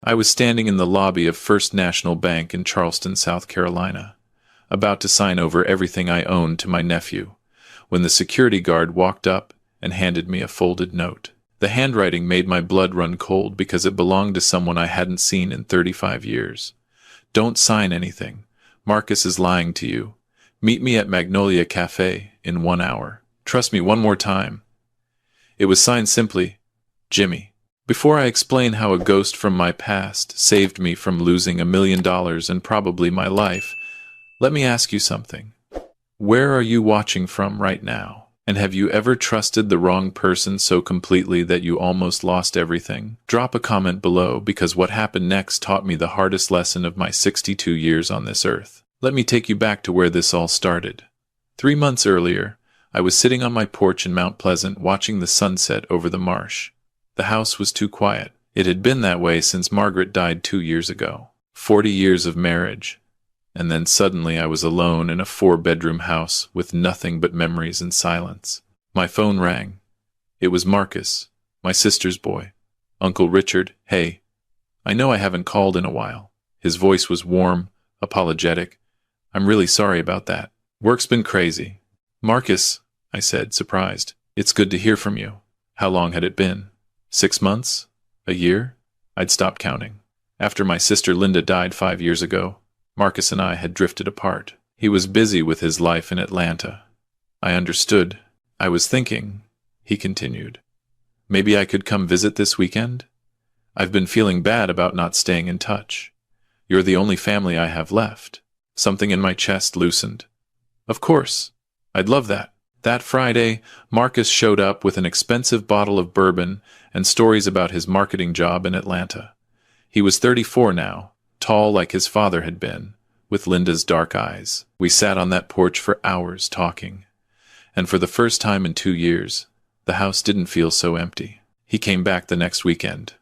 I was standing in the lobby of First National Bank in Charleston, South Carolina, about to sign over everything I owned to my nephew, when the security guard walked up and handed me a folded note. The handwriting made my blood run cold because it belonged to someone I hadn't seen in 35 years. "Don't sign anything. Marcus is lying to you. Meet me at Magnolia Cafe in 1 hour. Trust me one more time." It was signed simply, Jimmy. Before I explain how a ghost from my past saved me from losing $1 million and probably my life, let me ask you something. Where are you watching from right now? And have you ever trusted the wrong person so completely that you almost lost everything? Drop a comment below, because what happened next taught me the hardest lesson of my 62 years on this earth. Let me take you back to where this all started. 3 months earlier, I was sitting on my porch in Mount Pleasant watching the sunset over the marsh. The house was too quiet. It had been that way since Margaret died 2 years ago. 40 years of marriage. And then suddenly I was alone in a 4-bedroom house with nothing but memories and silence. My phone rang. It was Marcus, my sister's boy. "Uncle Richard, hey. I know I haven't called in a while." His voice was warm, apologetic. "I'm really sorry about that. Work's been crazy." "Marcus," I said, surprised. "It's good to hear from you." How long had it been? 6 months? A year? I'd stopped counting. After my sister Linda died 5 years ago, Marcus and I had drifted apart. He was busy with his life in Atlanta. I understood. "I was thinking," he continued, "maybe I could come visit this weekend? I've been feeling bad about not staying in touch. You're the only family I have left." Something in my chest loosened. "Of course. I'd love that." That Friday, Marcus showed up with an expensive bottle of bourbon and stories about his marketing job in Atlanta. He was 34 now, tall like his father had been, with Linda's dark eyes. We sat on that porch for hours talking, and for the first time in 2 years, the house didn't feel so empty. He came back the next weekend,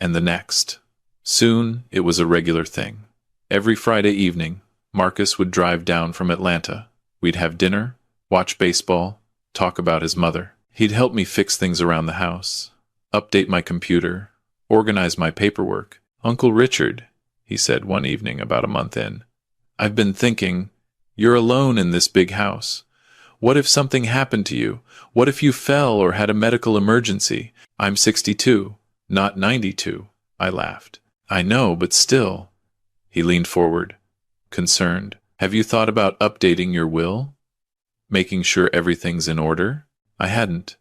and the next. Soon, it was a regular thing. Every Friday evening, Marcus would drive down from Atlanta. We'd have dinner, watch baseball, talk about his mother. He'd help me fix things around the house, update my computer, organize my paperwork. "Uncle Richard," he said one evening about a month in, "I've been thinking, you're alone in this big house. What if something happened to you? What if you fell or had a medical emergency? I'm 62, not 92, I laughed. "I know, but still." He leaned forward, concerned. "Have you thought about updating your will? Making sure everything's in order?" I hadn't.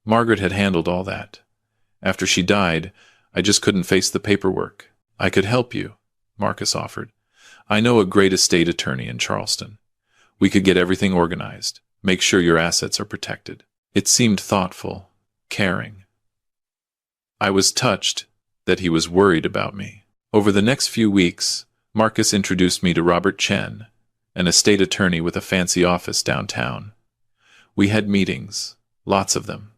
Margaret had handled all that. After she died, I just couldn't face the paperwork. "I could help you," Marcus offered. "I know a great estate attorney in Charleston. We could get everything organized, make sure your assets are protected." It seemed thoughtful, caring. I was touched that he was worried about me. Over the next few weeks, Marcus introduced me to Robert Chen, an estate attorney with a fancy office downtown. We had meetings, lots of them.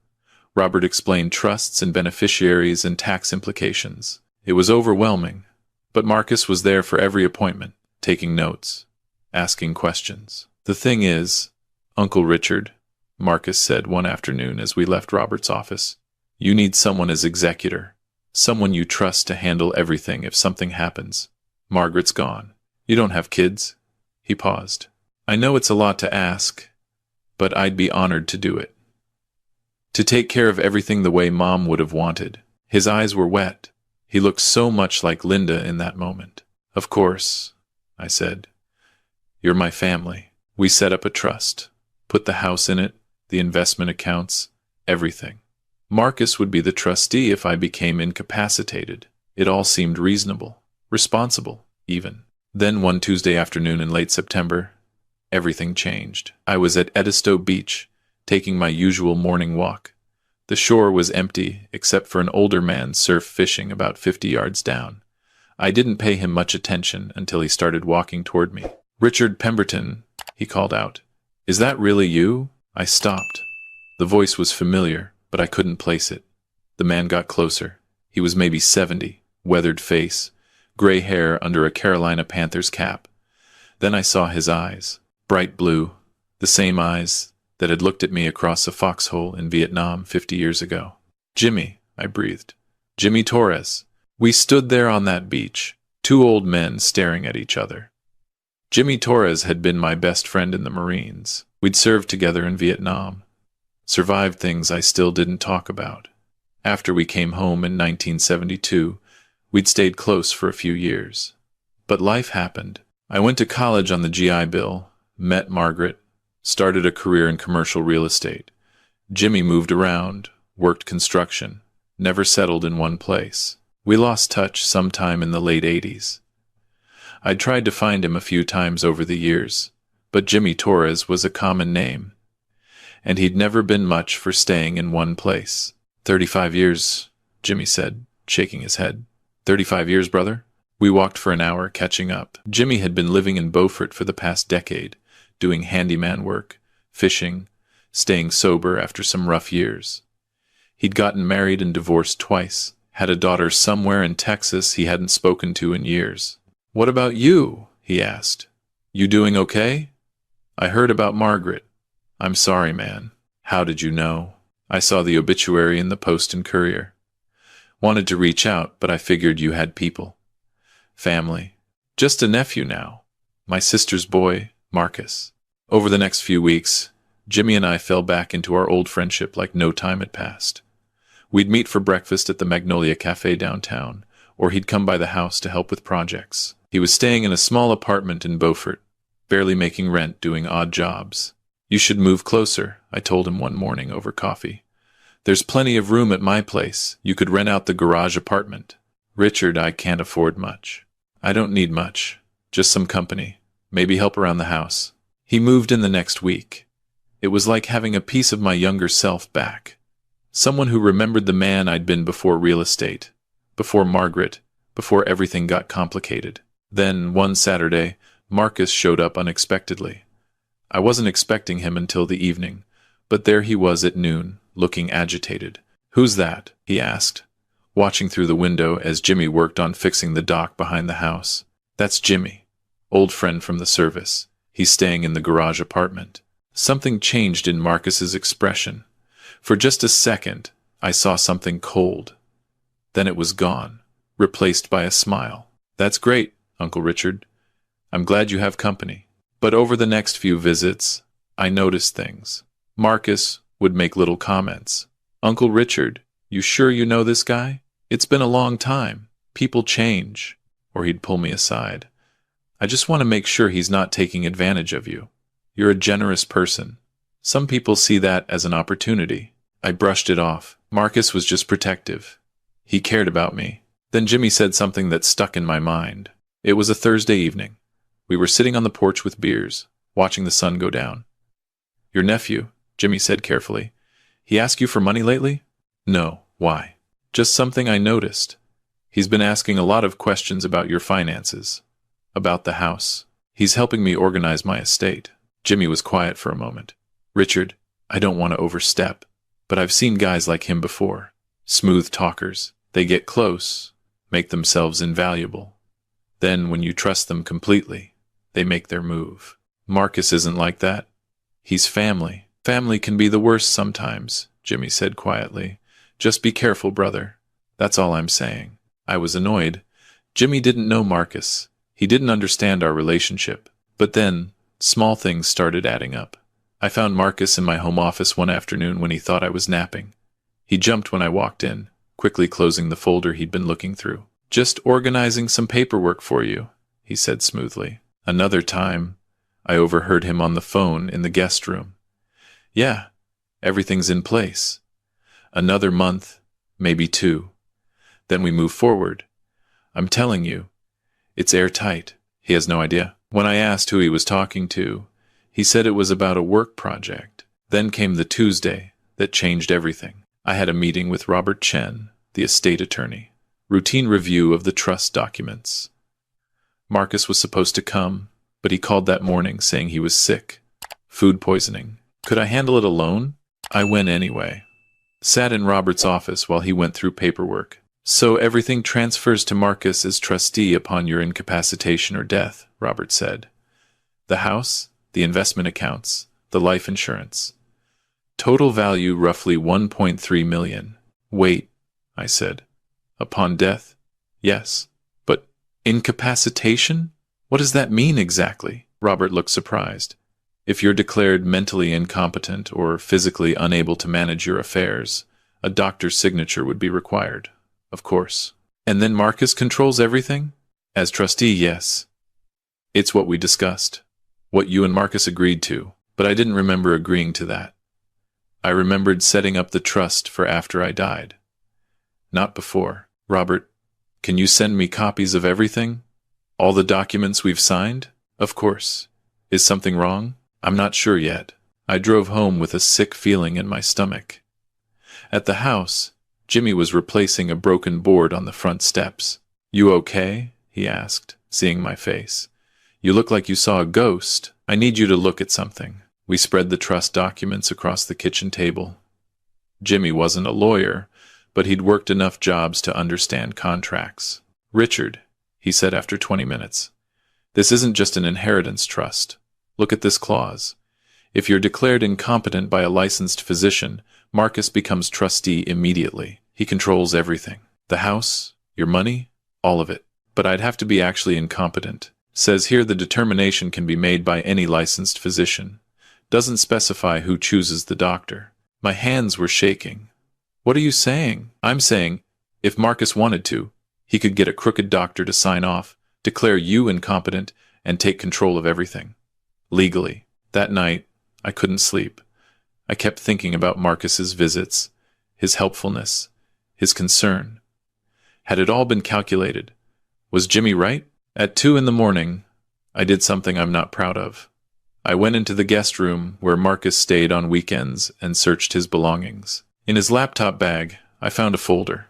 Robert explained trusts and beneficiaries and tax implications. It was overwhelming, but Marcus was there for every appointment, taking notes, asking questions. "The thing is, Uncle Richard," Marcus said one afternoon as we left Robert's office, "you need someone as executor, someone you trust to handle everything if something happens. Margaret's gone. You don't have kids?" He paused. "I know it's a lot to ask, but I'd be honored to do it. To take care of everything the way Mom would have wanted." His eyes were wet. He looked so much like Linda in that moment. "Of course," I said. "You're my family." We set up a trust, put the house in it, the investment accounts, everything. Marcus would be the trustee if I became incapacitated. It all seemed reasonable, responsible, even. Then one Tuesday afternoon in late September, everything changed. I was at Edisto Beach, taking my usual morning walk. The shore was empty, except for an older man surf fishing about 50 yards down. I didn't pay him much attention until he started walking toward me. "Richard Pemberton," he called out. "Is that really you?" I stopped. The voice was familiar, but I couldn't place it. The man got closer. He was maybe 70, weathered face, gray hair under a Carolina Panthers cap. Then I saw his eyes, bright blue, the same eyes that had looked at me across a foxhole in Vietnam 50 years ago. "Jimmy," I breathed. "Jimmy Torres." We stood there on that beach, two old men staring at each other. Jimmy Torres had been my best friend in the Marines. We'd served together in Vietnam. Survived things I still didn't talk about. After we came home in 1972, we'd stayed close for a few years. But life happened. I went to college on the GI Bill, met Margaret, started a career in commercial real estate. Jimmy moved around, worked construction, never settled in one place. We lost touch sometime in the late 80s. I'd tried to find him a few times over the years, but Jimmy Torres was a common name, and he'd never been much for staying in one place. 35 years, Jimmy said, shaking his head. 35 years, brother? We walked for an hour, catching up. Jimmy had been living in Beaufort for the past decade, doing handyman work, fishing, staying sober after some rough years. He'd gotten married and divorced twice, had a daughter somewhere in Texas he hadn't spoken to in years. "What about you?" he asked. "You doing okay?" "I heard about Margaret." "I'm sorry, man." "How did you know?" "I saw the obituary in the Post and Courier. Wanted to reach out, but I figured you had people. Family. Just a nephew now. My sister's boy, Marcus." Over the next few weeks, Jimmy and I fell back into our old friendship like no time had passed. We'd meet for breakfast at the Magnolia Cafe downtown, or he'd come by the house to help with projects. He was staying in a small apartment in Beaufort, barely making rent, doing odd jobs. "You should move closer," I told him one morning over coffee. "There's plenty of room at my place. You could rent out the garage apartment." "Richard, I can't afford much." "I don't need much. Just some company. Maybe help around the house." He moved in the next week. It was like having a piece of my younger self back. Someone who remembered the man I'd been before real estate, before Margaret, before everything got complicated. Then, one Saturday, Marcus showed up unexpectedly. I wasn't expecting him until the evening, but there he was at noon, looking agitated. "Who's that?" he asked, watching through the window as Jimmy worked on fixing the dock behind the house. "That's Jimmy, old friend from the service. He's staying in the garage apartment." Something changed in Marcus's expression. For just a second, I saw something cold. Then it was gone, replaced by a smile. "That's great, Uncle Richard. I'm glad you have company." But over the next few visits, I noticed things. Marcus would make little comments. "Uncle Richard, you sure you know this guy? It's been a long time. People change." Or he'd pull me aside. "I just want to make sure he's not taking advantage of you. You're a generous person. Some people see that as an opportunity." I brushed it off. Marcus was just protective. He cared about me. Then Jimmy said something that stuck in my mind. It was a Thursday evening. We were sitting on the porch with beers, watching the sun go down. "Your nephew," Jimmy said carefully. "He asked you for money lately?" "No. Why?" "Just something I noticed. He's been asking a lot of questions about your finances, about the house. He's helping me organize my estate." Jimmy was quiet for a moment. "Richard, I don't want to overstep, but I've seen guys like him before. Smooth talkers. They get close, make themselves invaluable. Then, when you trust them completely, they make their move. Marcus isn't like that. He's family. Family can be the worst sometimes," Jimmy said quietly. "Just be careful, brother. That's all I'm saying." I was annoyed. Jimmy didn't know Marcus. He didn't understand our relationship. But then, small things started adding up. I found Marcus in my home office one afternoon when he thought I was napping. He jumped when I walked in, quickly closing the folder he'd been looking through. "Just organizing some paperwork for you," he said smoothly. Another time, I overheard him on the phone in the guest room. "Yeah, everything's in place. Another month, maybe 2. Then we move forward. I'm telling you, it's airtight." He has no idea. When I asked who he was talking to, he said it was about a work project. Then came the Tuesday that changed everything. I had a meeting with Robert Chen, the estate attorney. Routine review of the trust documents. Marcus was supposed to come, but he called that morning saying he was sick. Food poisoning. Could I handle it alone? I went anyway. Sat in Robert's office while he went through paperwork. "So everything transfers to Marcus as trustee upon your incapacitation or death," Robert said. "The house, the investment accounts, the life insurance. Total value roughly 1.3 million. "Wait," I said. "Upon death?" Yes. But incapacitation? What does that mean exactly? Robert looked surprised. If you're declared mentally incompetent or physically unable to manage your affairs, a doctor's signature would be required. Of course. And then Marcus controls everything? As trustee, yes. It's what we discussed. What you and Marcus agreed to. But I didn't remember agreeing to that. I remembered setting up the trust for after I died. Not before. Robert, can you send me copies of everything? All the documents we've signed? Of course. Is something wrong? I'm not sure yet. I drove home with a sick feeling in my stomach. At the house, Jimmy was replacing a broken board on the front steps. You okay? He asked, seeing my face. You look like you saw a ghost. I need you to look at something. We spread the trust documents across the kitchen table. Jimmy wasn't a lawyer, but he'd worked enough jobs to understand contracts. Richard, he said after 20 minutes, this isn't just an inheritance trust. Look at this clause. If you're declared incompetent by a licensed physician, Marcus becomes trustee immediately. He controls everything. The house, your money, all of it. But I'd have to be actually incompetent. Says here the determination can be made by any licensed physician. Doesn't specify who chooses the doctor. My hands were shaking. What are you saying? I'm saying, if Marcus wanted to, he could get a crooked doctor to sign off, declare you incompetent, and take control of everything. Legally. That night, I couldn't sleep. I kept thinking about Marcus's visits, his helpfulness, his concern. Had it all been calculated? Was Jimmy right? At 2 a.m, I did something I'm not proud of. I went into the guest room where Marcus stayed on weekends and searched his belongings. In his laptop bag, I found a folder.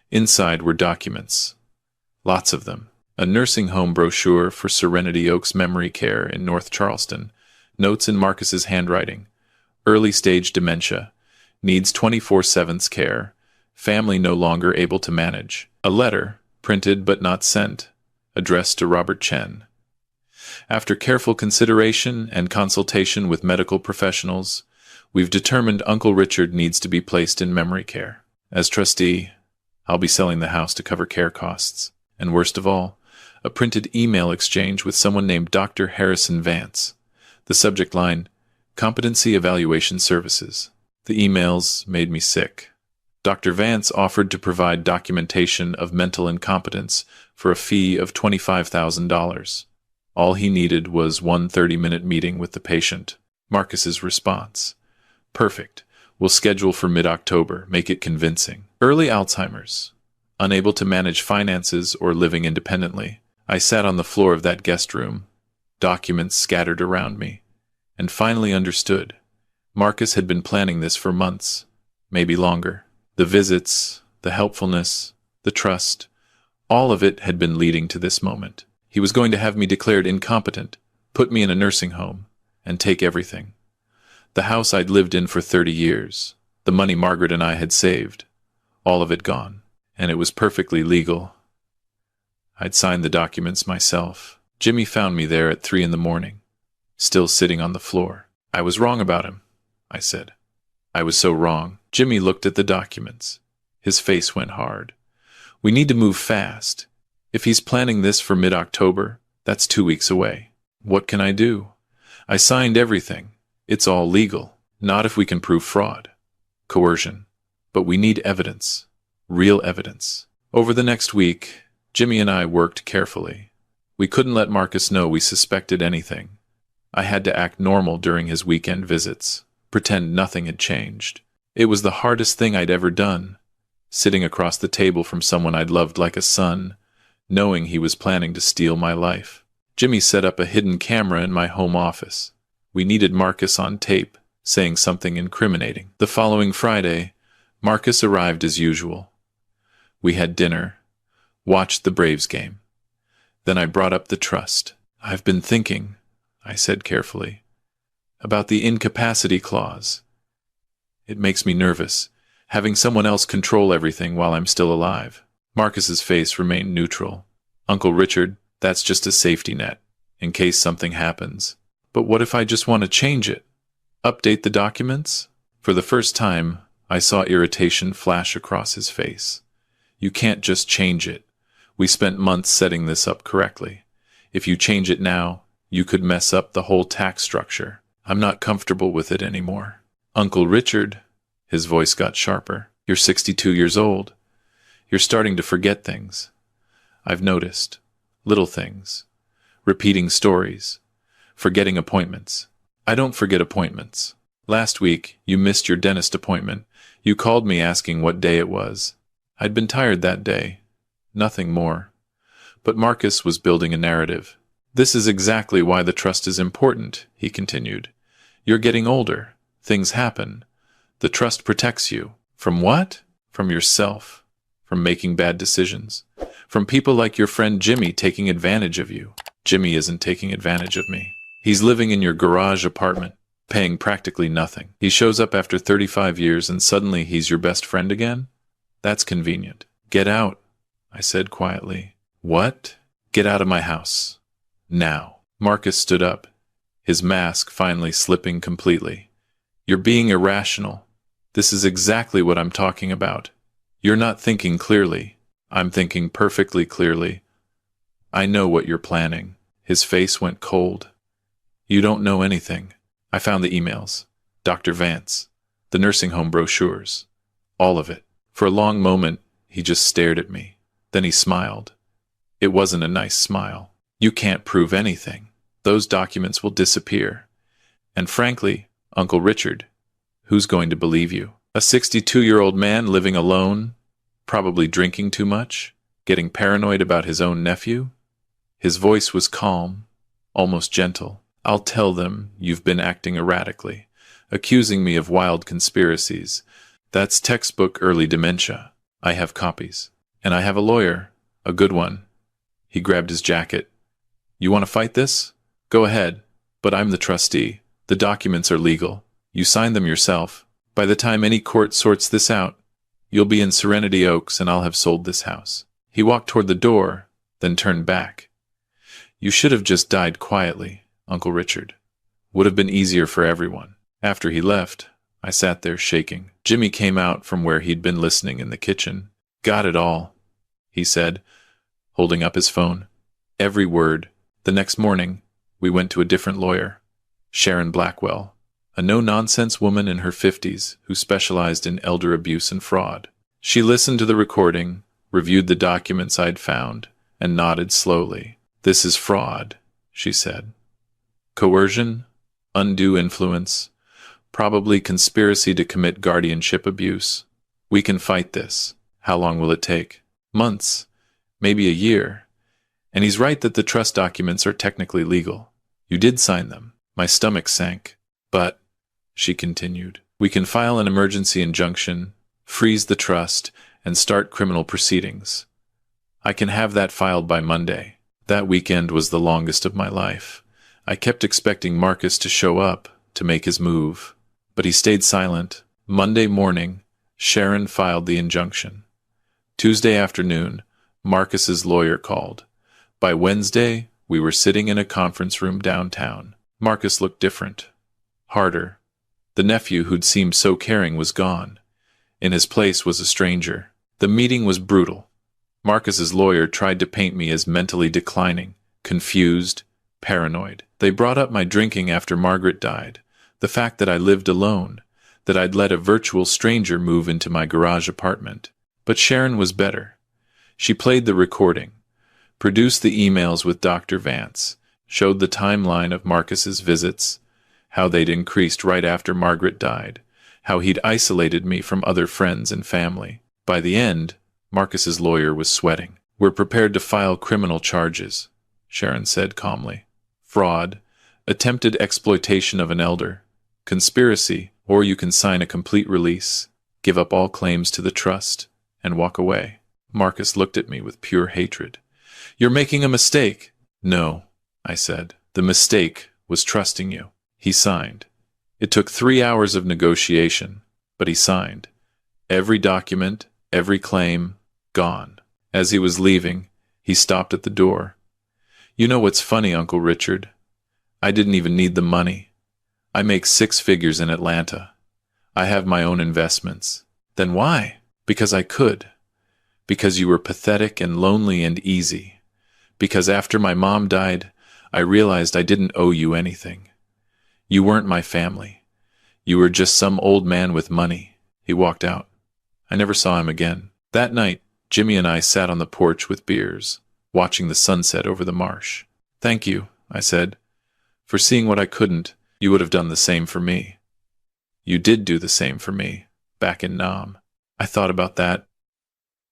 Inside were documents. Lots of them. A nursing home brochure for Serenity Oaks Memory Care in North Charleston. Notes in Marcus's handwriting. Early stage dementia. Needs 24/7 care. Family no longer able to manage. A letter, printed but not sent, addressed to Robert Chen. After careful consideration and consultation with medical professionals, we've determined Uncle Richard needs to be placed in memory care. As trustee, I'll be selling the house to cover care costs. And worst of all, a printed email exchange with someone named Dr. Harrison Vance. The subject line, Competency Evaluation Services. The emails made me sick. Dr. Vance offered to provide documentation of mental incompetence for a fee of $25,000. All he needed was one 30-minute meeting with the patient. Marcus's response. Perfect. We'll schedule for mid-October. Make it convincing. Early Alzheimer's. Unable to manage finances or living independently. I sat on the floor of that guest room, documents scattered around me, and finally understood. Marcus had been planning this for months, maybe longer. The visits, the helpfulness, the trust, all of it had been leading to this moment. He was going to have me declared incompetent, put me in a nursing home, and take everything. The house I'd lived in for 30 years, the money Margaret and I had saved, all of it gone. And it was perfectly legal. I'd signed the documents myself. Jimmy found me there at 3 a.m, still sitting on the floor. I was wrong about him, I said. I was so wrong. Jimmy looked at the documents. His face went hard. We need to move fast. If he's planning this for mid-October, that's 2 weeks away. What can I do? I signed everything. It's all legal. Not if we can prove fraud. Coercion. But we need evidence. Real evidence. Over the next week, Jimmy and I worked carefully. We couldn't let Marcus know we suspected anything. I had to act normal during his weekend visits, pretend nothing had changed. It was the hardest thing I'd ever done, sitting across the table from someone I'd loved like a son, knowing he was planning to steal my life. Jimmy set up a hidden camera in my home office. We needed Marcus on tape, saying something incriminating. The following Friday, Marcus arrived as usual. We had dinner, watched the Braves game. Then I brought up the trust. I've been thinking, I said carefully, about the incapacity clause. It makes me nervous, having someone else control everything while I'm still alive. Marcus's face remained neutral. Uncle Richard, that's just a safety net, in case something happens. But what if I just want to change it? Update the documents? For the first time, I saw irritation flash across his face. You can't just change it. We spent months setting this up correctly. If you change it now, you could mess up the whole tax structure. I'm not comfortable with it anymore. Uncle Richard, his voice got sharper. You're 62 years old. You're starting to forget things. I've noticed. Little things. Repeating stories. Forgetting appointments. I don't forget appointments. Last week, you missed your dentist appointment. You called me asking what day it was. I'd been tired that day. Nothing more. But Marcus was building a narrative. This is exactly why the trust is important, he continued. You're getting older. Things happen. The trust protects you. From what? From yourself. From making bad decisions. From people like your friend Jimmy taking advantage of you. Jimmy isn't taking advantage of me. He's living in your garage apartment, paying practically nothing. He shows up after 35 years and suddenly he's your best friend again? That's convenient. Get out, I said quietly. What? Get out of my house. Now. Marcus stood up, his mask finally slipping completely. You're being irrational. This is exactly what I'm talking about. You're not thinking clearly. I'm thinking perfectly clearly. I know what you're planning. His face went cold. You don't know anything. I found the emails. Dr. Vance. The nursing home brochures. All of it. For a long moment, he just stared at me. Then he smiled. It wasn't a nice smile. You can't prove anything. Those documents will disappear. And frankly, Uncle Richard, who's going to believe you? A 62-year-old man living alone, probably drinking too much, getting paranoid about his own nephew? His voice was calm, almost gentle. I'll tell them you've been acting erratically, accusing me of wild conspiracies. That's textbook early dementia. I have copies. And I have a lawyer, a good one. He grabbed his jacket. You want to fight this? Go ahead. But I'm the trustee. The documents are legal. You signed them yourself. By the time any court sorts this out, you'll be in Serenity Oaks and I'll have sold this house. He walked toward the door, then turned back. You should have just died quietly, Uncle Richard. Would have been easier for everyone. After he left, I sat there shaking. Jimmy came out from where he'd been listening in the kitchen. Got it all, he said, holding up his phone. Every word. The next morning, we went to a different lawyer, Sharon Blackwell, a no-nonsense woman in her 50s who specialized in elder abuse and fraud. She listened to the recording, reviewed the documents I'd found, and nodded slowly. This is fraud, she said. Coercion, undue influence, probably conspiracy to commit guardianship abuse. We can fight this. How long will it take? Months, maybe a year. And he's right that the trust documents are technically legal. You did sign them. My stomach sank. But, she continued, we can file an emergency injunction, freeze the trust, and start criminal proceedings. I can have that filed by Monday. That weekend was the longest of my life. I kept expecting Marcus to show up, to make his move. But he stayed silent. Monday morning, Sharon filed the injunction. Tuesday afternoon, Marcus's lawyer called. By Wednesday, we were sitting in a conference room downtown. Marcus looked different. Harder. The nephew who'd seemed so caring was gone. In his place was a stranger. The meeting was brutal. Marcus's lawyer tried to paint me as mentally declining, confused, paranoid. They brought up my drinking after Margaret died, the fact that I lived alone, that I'd let a virtual stranger move into my garage apartment. But Sharon was better. She played the recording, produced the emails with Dr. Vance, showed the timeline of Marcus's visits, how they'd increased right after Margaret died, how he'd isolated me from other friends and family. By the end, Marcus's lawyer was sweating. We're prepared to file criminal charges, Sharon said calmly. Fraud, attempted exploitation of an elder, conspiracy, or you can sign a complete release, give up all claims to the trust, and walk away. Marcus looked at me with pure hatred. You're making a mistake. No, I said. The mistake was trusting you. He signed. It took 3 hours of negotiation, but he signed. Every document, every claim, gone. As he was leaving, he stopped at the door. You know what's funny, Uncle Richard? I didn't even need the money. I make 6 figures in Atlanta. I have my own investments. Then why? Because I could. Because you were pathetic and lonely and easy. Because after my mom died, I realized I didn't owe you anything. You weren't my family. You were just some old man with money." He walked out. I never saw him again. That night, Jimmy and I sat on the porch with beers, watching the sunset over the marsh. "Thank you," I said, "for seeing what I couldn't. You would have done the same for me. You did do the same for me, back in Nam." I thought about that,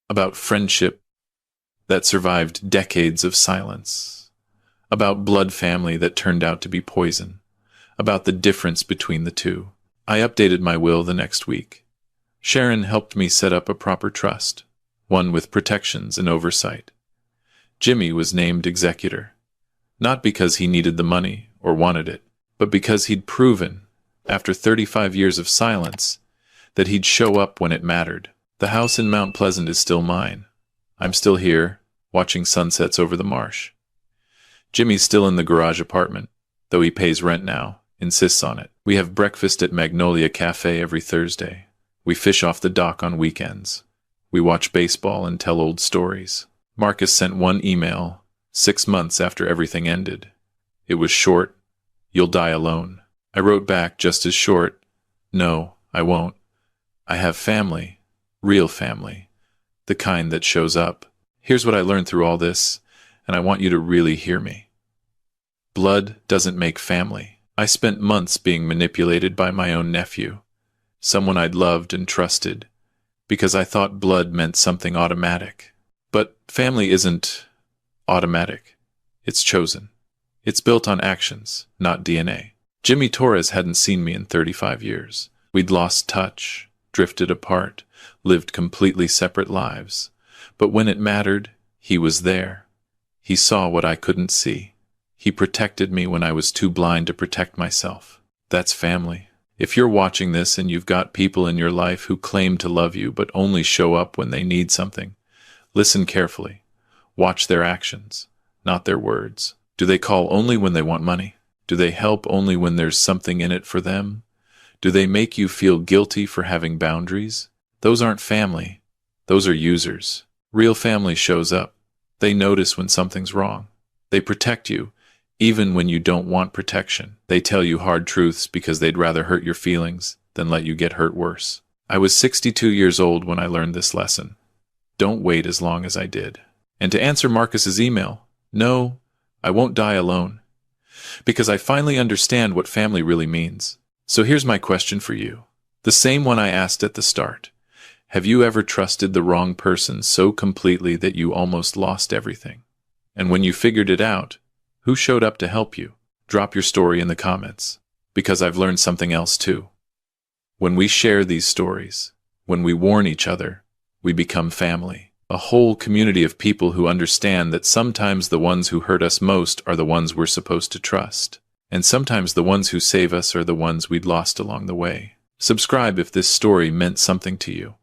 about friendship that survived decades of silence, about blood family that turned out to be poison, about the difference between the two. I updated my will the next week. Sharon helped me set up a proper trust, one with protections and oversight. Jimmy was named executor, not because he needed the money or wanted it, but because he'd proven, after 35 years of silence, that he'd show up when it mattered. The house in Mount Pleasant is still mine. I'm still here, watching sunsets over the marsh. Jimmy's still in the garage apartment, though he pays rent now, insists on it. We have breakfast at Magnolia Cafe every Thursday. We fish off the dock on weekends. We watch baseball and tell old stories. Marcus sent one email 6 months after everything ended. It was short, "You'll die alone." I wrote back just as short, "No, I won't. I have family, real family, the kind that shows up." Here's what I learned through all this, and I want you to really hear me. Blood doesn't make family. I spent months being manipulated by my own nephew, someone I'd loved and trusted, because I thought blood meant something automatic. But family isn't automatic. It's chosen. It's built on actions, not DNA. Jimmy Torres hadn't seen me in 35 years. We'd lost touch, drifted apart, lived completely separate lives. But when it mattered, he was there. He saw what I couldn't see. He protected me when I was too blind to protect myself. That's family. If you're watching this and you've got people in your life who claim to love you but only show up when they need something, listen carefully. Watch their actions, not their words. Do they call only when they want money? Do they help only when there's something in it for them? Do they make you feel guilty for having boundaries? Those aren't family. Those are users. Real family shows up. They notice when something's wrong. They protect you, even when you don't want protection. They tell you hard truths because they'd rather hurt your feelings than let you get hurt worse. I was 62 years old when I learned this lesson. Don't wait as long as I did. And to answer Marcus's email, no, I won't die alone. Because I finally understand what family really means. So here's my question for you. The same one I asked at the start. Have you ever trusted the wrong person so completely that you almost lost everything? And when you figured it out, who showed up to help you? Drop your story in the comments, because I've learned something else too. When we share these stories, when we warn each other, we become family. A whole community of people who understand that sometimes the ones who hurt us most are the ones we're supposed to trust. And sometimes the ones who save us are the ones we'd lost along the way. Subscribe if this story meant something to you.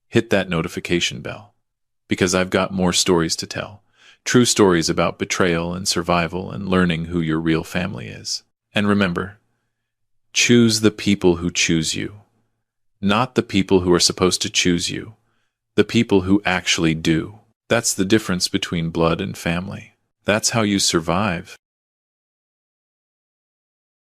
Hit that notification bell, because I've got more stories to tell. True stories about betrayal and survival and learning who your real family is. And remember, choose the people who choose you, not the people who are supposed to choose you, the people who actually do. That's the difference between blood and family. That's how you survive.